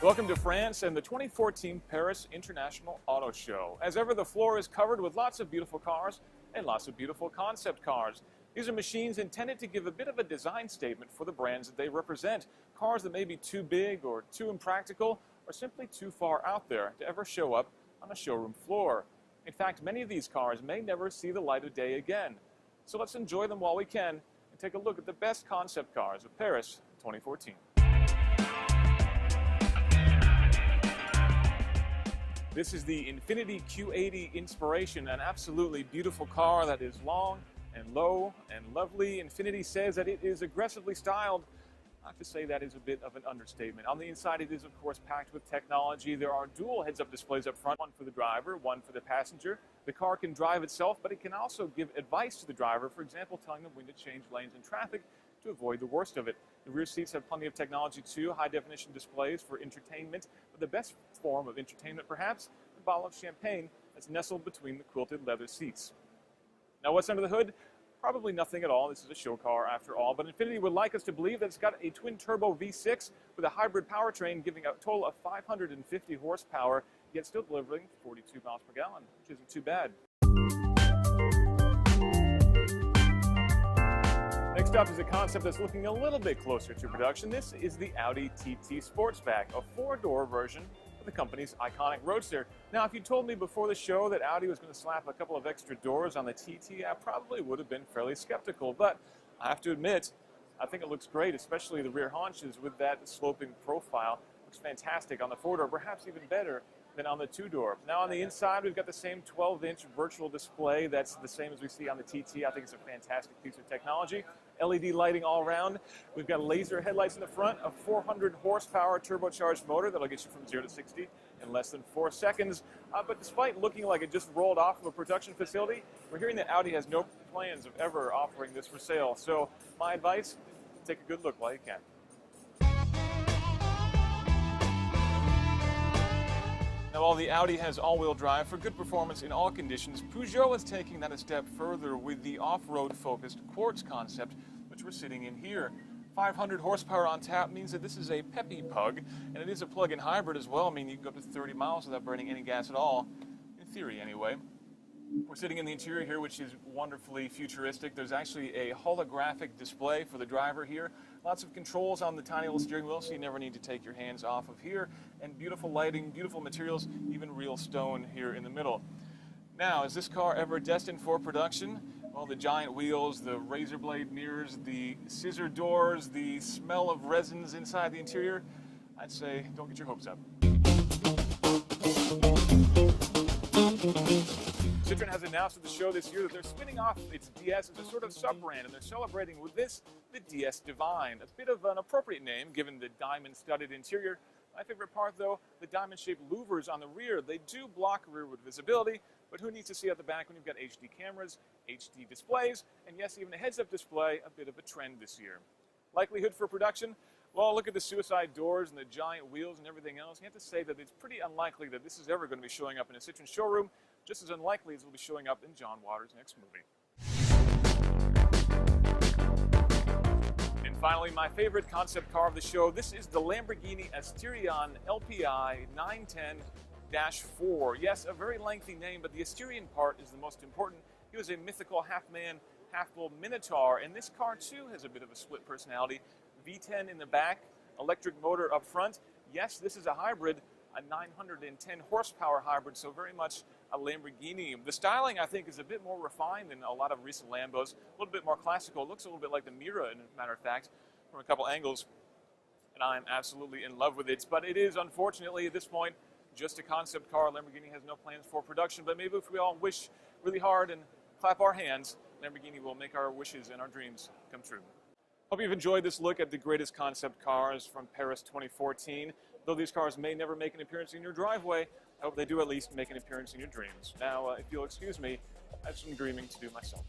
Welcome to France and the 2014 Paris International Auto Show. As ever, the floor is covered with lots of beautiful cars and lots of beautiful concept cars. These are machines intended to give a bit of a design statement for the brands that they represent. Cars that may be too big or too impractical or simply too far out there to ever show up on a showroom floor. In fact, many of these cars may never see the light of day again. So let's enjoy them while we can and take a look at the best concept cars of Paris 2014. This is the Infiniti Q80 Inspiration, an absolutely beautiful car that is long and low and lovely. Infiniti says that it is aggressively styled. I have to say that is a bit of an understatement. On the inside, it is, of course, packed with technology. There are dual heads-up displays up front, one for the driver, one for the passenger. The car can drive itself, but it can also give advice to the driver, for example, telling them when to change lanes in traffic to avoid the worst of it. The rear seats have plenty of technology too, high-definition displays for entertainment, but the best form of entertainment, perhaps, a bottle of champagne that's nestled between the quilted leather seats. Now, what's under the hood? Probably nothing at all. This is a show car after all, but Infiniti would like us to believe that it's got a twin-turbo V6 with a hybrid powertrain giving a total of 550 horsepower, yet still delivering 42 miles per gallon, which isn't too bad. Next up is a concept that's looking a little bit closer to production. This is the Audi TT Sportsback, a four-door version of the company's iconic Roadster. Now, if you told me before the show that Audi was going to slap a couple of extra doors on the TT, I probably would have been fairly skeptical, but I have to admit, I think it looks great, especially the rear haunches with that sloping profile. Looks fantastic on the four-door, perhaps even better than on the two-door. Now on the inside, we've got the same 12-inch virtual display. That's the same as we see on the TT. I think it's a fantastic piece of technology. LED lighting all around. We've got laser headlights in the front, a 400 horsepower turbocharged motor that'll get you from 0 to 60 in less than 4 seconds. But despite looking like it just rolled off of a production facility, we're hearing that Audi has no plans of ever offering this for sale. So my advice, take a good look while you can. Now, while the Audi has all-wheel drive for good performance in all conditions, Peugeot is taking that a step further with the off-road focused Quartz concept, which we're sitting in here. 500 horsepower on tap means that this is a peppy pug, and it is a plug-in hybrid as well, meaning you can go up to 30 miles without burning any gas at all, in theory anyway. We're sitting in the interior here, which is wonderfully futuristic. There's actually a holographic display for the driver here. Lots of controls on the tiny little steering wheel, so you never need to take your hands off of here. And beautiful lighting, beautiful materials, even real stone here in the middle. Now, is this car ever destined for production? Well, the giant wheels, the razor blade mirrors, the scissor doors, the smell of resins inside the interior, I'd say don't get your hopes up. Citroën has announced at the show this year that they're spinning off its DS as a sort of sub-brand, and they're celebrating with this, the DS Divine. A bit of an appropriate name given the diamond-studded interior. My favorite part, though, the diamond-shaped louvers on the rear. They do block rearward visibility, but who needs to see out the back when you've got HD cameras, HD displays, and yes, even a heads-up display, a bit of a trend this year. Likelihood for production? Well, look at the suicide doors and the giant wheels and everything else. You have to say that it's pretty unlikely that this is ever going to be showing up in a Citroën showroom, just as unlikely as it will be showing up in John Waters' next movie. And finally, my favorite concept car of the show, this is the Lamborghini Asterion LPI 910-4. Yes, a very lengthy name, but the Asterion part is the most important. He was a mythical half-man, half-bull minotaur, and this car too has a bit of a split personality. V10 in the back, electric motor up front. Yes, this is a hybrid, a 910 horsepower hybrid, so very much a Lamborghini. The styling, I think, is a bit more refined than a lot of recent Lambos, a little bit more classical. It looks a little bit like the Mira, as a matter of fact, from a couple angles, and I'm absolutely in love with it. But it is, unfortunately, at this point, just a concept car. Lamborghini has no plans for production, but maybe if we all wish really hard and clap our hands, Lamborghini will make our wishes and our dreams come true. Hope you've enjoyed this look at the greatest concept cars from Paris 2014. Though these cars may never make an appearance in your driveway, I hope they do at least make an appearance in your dreams. Now, if you'll excuse me, I have some dreaming to do myself.